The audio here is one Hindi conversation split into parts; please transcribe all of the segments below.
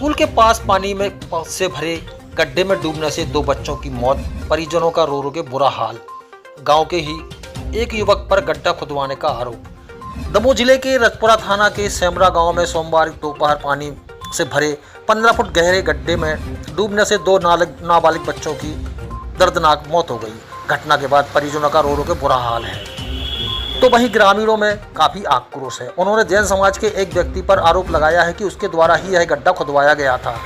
स्कूल के पास पानी में से भरे गड्ढे में डूबने से 2 बच्चों की मौत, परिजनों का रो रो के बुरा हाल। गांव के ही एक युवक पर गड्ढा खुदवाने का आरोप। दमोह जिले के रजपुरा थाना के सेमरा गांव में सोमवार दोपहर पानी से भरे 15 फुट गहरे गड्ढे में डूबने से 2 नाबालिग बच्चों की दर्दनाक मौत हो गई। घटना के बाद परिजनों का रो रो के बुरा हाल है, तो वहीं ग्रामीणों में काफी आक्रोश है। उन्होंने जैन समाज के एक व्यक्ति पर आरोप लगाया है कि उसके द्वारा ही यह गड्ढा खुदवाया गया था,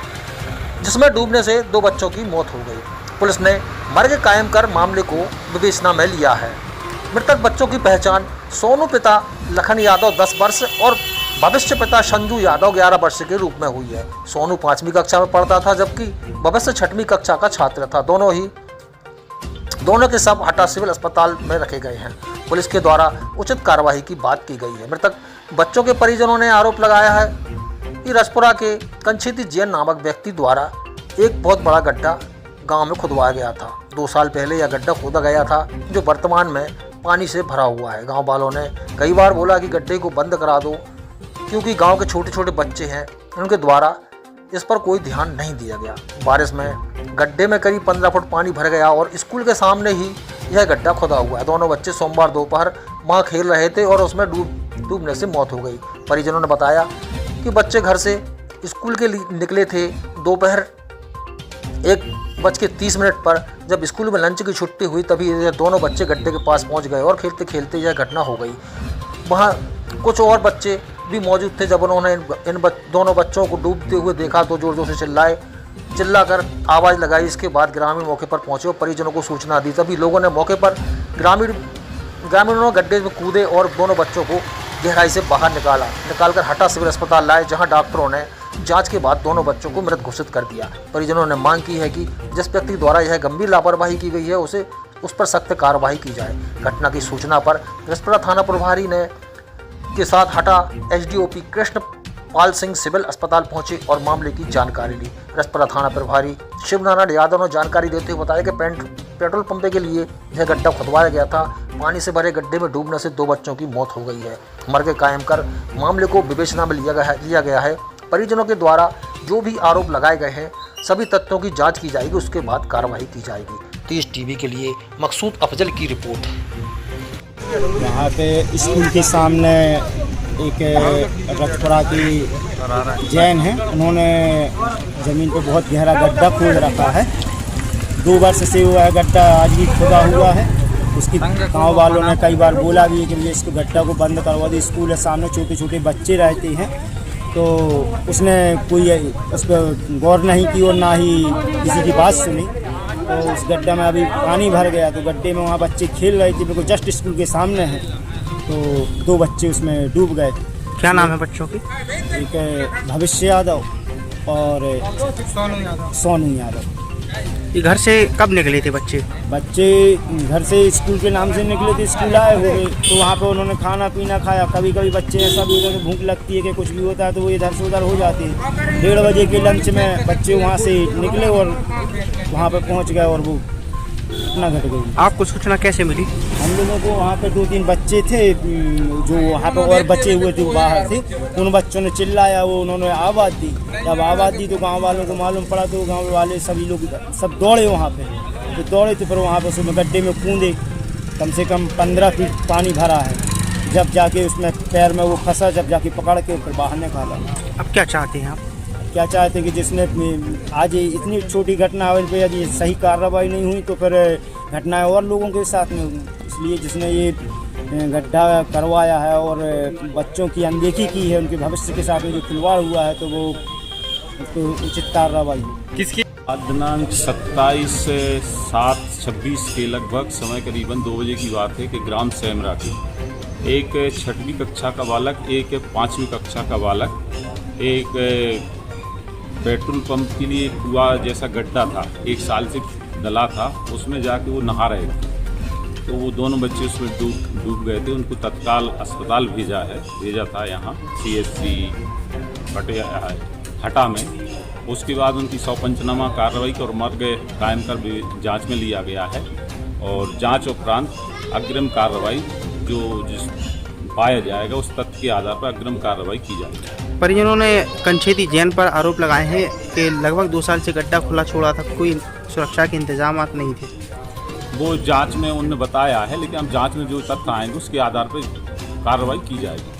जिसमें डूबने से 2 बच्चों की मौत हो गई। पुलिस ने मर्ग कायम कर मामले को विवेचना में लिया है। मृतक बच्चों की पहचान सोनू पिता लखन यादव 10 वर्ष और भविष्य पिता संजू यादव 11 वर्ष के रूप में हुई है। सोनू 5वीं कक्षा में पढ़ता था, जबकि भविष्य 6वीं कक्षा का छात्र था। दोनों के शव हटा सिविल अस्पताल में रखे गए हैं। पुलिस के द्वारा उचित कार्रवाई की बात की गई है। मृतक बच्चों के परिजनों ने आरोप लगाया है कि रजपुरा के कंछेती जैन नामक व्यक्ति द्वारा एक बहुत बड़ा गड्ढा गांव में खुदवाया गया था। 2 साल पहले यह गड्ढा खोदा गया था, जो वर्तमान में पानी से भरा हुआ है। गांव वालों ने कई बार बोला कि गड्ढे को बंद करा दो, क्योंकि गांव के छोटे छोटे बच्चे हैं। उनके द्वारा इस पर कोई ध्यान नहीं दिया गया। बारिश में गड्ढे में करीब 15 फुट पानी भर गया और स्कूल के सामने ही यह गड्ढा खुदा हुआ है। दोनों बच्चे सोमवार दोपहर वहां खेल रहे थे और उसमें डूबने से मौत हो गई। परिजनों ने बताया कि बच्चे घर से स्कूल के लिए निकले थे। दोपहर 1:30 पर जब स्कूल में लंच की छुट्टी हुई, तभी ये दोनों बच्चे गड्ढे के पास पहुंच गए और खेलते खेलते यह घटना हो गई। वहां कुछ और बच्चे भी मौजूद थे। जब उन्होंने इन दोनों बच्चों को डूबते हुए देखा तो जोर जोर से चिल्लाकर आवाज़ लगाई। इसके बाद ग्रामीण मौके पर पहुंचे और परिजनों को सूचना दी। तभी लोगों ने मौके पर ग्रामीणों गड्ढे में कूदे और दोनों बच्चों को गहराई से बाहर निकालकर हटा सिविल अस्पताल लाए, जहां डॉक्टरों ने जांच के बाद दोनों बच्चों को मृत घोषित कर दिया। परिजनों ने मांग की है कि जिस व्यक्ति द्वारा यह गंभीर लापरवाही की गई है उस पर सख्त कार्रवाई की जाए। घटना की सूचना पर रजपुरा थाना प्रभारी के साथ हटा एसडीओपी कृष्ण पाल सिंह सिविल अस्पताल पहुंचे और मामले की जानकारी ली। रजपुरा थाना प्रभारी शिवनारायण यादव ने जानकारी देते हुए बताया कि पेट्रोल पंप के लिए यह गड्ढा खुदवाया गया था। पानी से भरे गड्ढे में डूबने से 2 बच्चों की मौत हो गई है। मर्ग कायम कर मामले को विवेचना में लिया गया है। परिजनों के द्वारा जो भी आरोप लगाए गए हैं, सभी तथ्यों की जाँच की जाएगी, उसके बाद कार्रवाई की जाएगी। 30 टीवी के लिए मकसूद अफजल की रिपोर्ट। यहाँ पे स्कूल के सामने एक रजपुरा की जैन है, उन्होंने ज़मीन पे बहुत गहरा गड्ढा खोद रखा है। 2 वर्ष से हुआ है गड्ढा, आज भी खुदा हुआ है। उसकी गाँव वालों ने कई बार बोला भी कि ये इसको गड्ढा को बंद करवा दे। स्कूल है सामने, छोटे छोटे बच्चे रहते हैं, तो उसने कोई उस पर गौर नहीं की और ना ही किसी की बात सुनी। तो उस गड्ढे में अभी पानी भर गया, तो गड्ढे में वहाँ बच्चे खेल रहे थे, बिल्कुल जस्ट स्कूल के सामने है, तो 2 बच्चे उसमें डूब गए। क्या नाम है बच्चों की? एक भविष्य यादव और सोनू यादव। ये घर से कब निकले थे बच्चे? बच्चे घर से स्कूल के नाम से निकले थे, स्कूल आए हुए, तो वहाँ पे उन्होंने खाना पीना खाया। कभी कभी बच्चे ऐसा भी होता है भूख लगती है कि कुछ भी होता है तो वो इधर से उधर हो जाते हैं। 1:30 बजे के लंच में बच्चे वहाँ से निकले और वहाँ पे पहुँच गए और वो घटना घट गई। आपको सूचना कैसे मिली? हम लोगों को वहाँ पे 2-3 बच्चे थे जो वहाँ पे और बचे हुए जो बाहर थे, उन बच्चों ने चिल्लाया, वो उन्होंने आवाज़ दी। जब आवाज़ दी तो गांव वालों को मालूम पड़ा, तो गांव वाले सभी लोग सब दौड़े वहाँ पे। तो दौड़े तो फिर वहाँ पे उसमें गड्ढे में कूदे। कम से कम 15 फीट पानी भरा है। जब जाके उसमें पैर में वो फंसा, जब जाके पकड़ के फिर बाहर निकाला। अब क्या चाहते हैं आप? क्या चाहते कि जिसने आज इतनी छोटी घटना हुई पे यदि सही कार्रवाई नहीं हुई तो फिर घटनाएं और लोगों के साथ में होंगी। इसलिए जिसने ये गड्ढा करवाया है और बच्चों की अनदेखी की है, उनके भविष्य के साथ में जो खिलवाड़ हुआ है, तो वो उसको उचित कार्रवाई किसकी? दिनांक 27/7/26 के लगभग समय करीबन 2 बजे की बात है कि ग्राम सेमरा की एक 6वीं कक्षा का बालक, एक 5वीं कक्षा का बालक, एक पेट्रोल पंप के लिए कुआ जैसा गड्ढा था, 1 साल से डला था, उसमें जाके वो नहा रहे थे। तो वो दोनों बच्चे उसमें डूब गए थे। उनको तत्काल अस्पताल भेजा था यहाँ CHC हटा में। उसके बाद उनकी 100 पंचनामा कार्रवाई और मर्ग कायम कर जांच में लिया गया है और जांच उपरांत अग्रिम कार्रवाई जो पाया जाएगा उस तथ्य के आधार पर अग्रिम कार्रवाई की जाएगी। परिजनों ने कंछेदी जैन पर आरोप लगाए हैं कि लगभग 2 साल से गड्ढा खुला छोड़ा था, कोई सुरक्षा के इंतजाम नहीं थे। वो जांच में उन्होंने बताया है, लेकिन हम जांच में जो तथ्य आएंगे उसके आधार पर कार्रवाई की जाएगी।